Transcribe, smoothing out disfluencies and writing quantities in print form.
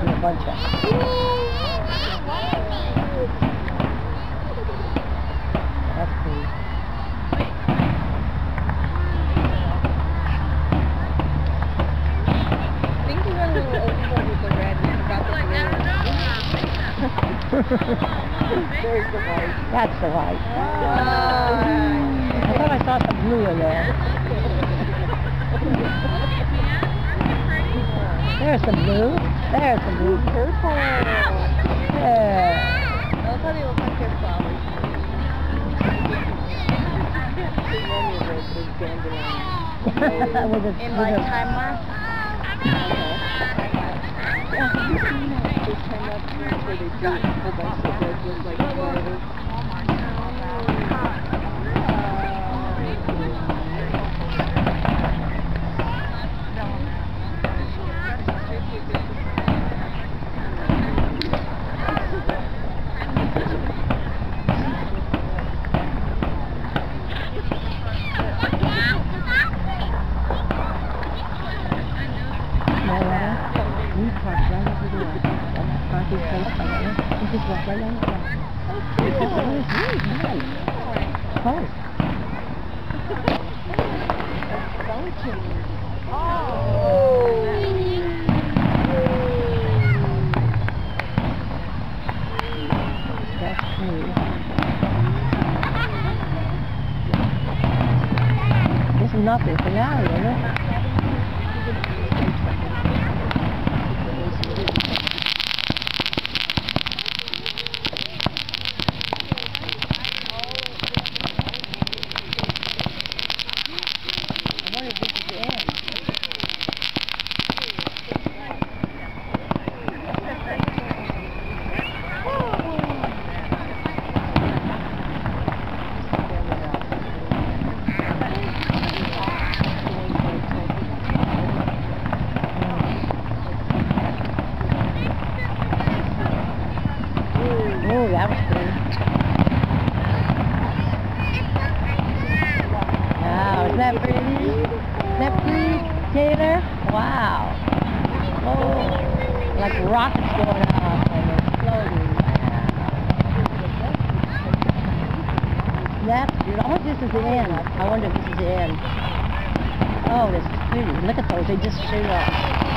a bunch of. That's cool. I think we went a little overboard with the red. We forgot the blue. There's the white. That's the white. I thought I saw some blue in there. There's some blue. There's some blue. Purple. Yeah. Those how they look like their flowers. In like time lapse. Yeah, have you seen this time lapse where they do a bunch of red with like flowers? We parked right over there on that parking place. We just walked right on the ground. It was really nice. Oh. That's cool. This is not the finale, is it? Oh, that was pretty. Wow, isn't that pretty? Isn't that pretty, Taylor? Wow. Oh, like rockets going off and exploding. Wow. That's beautiful. I wonder if this is the end. I wonder if this is the end. Oh, this is pretty. Look at those. They just shoot up.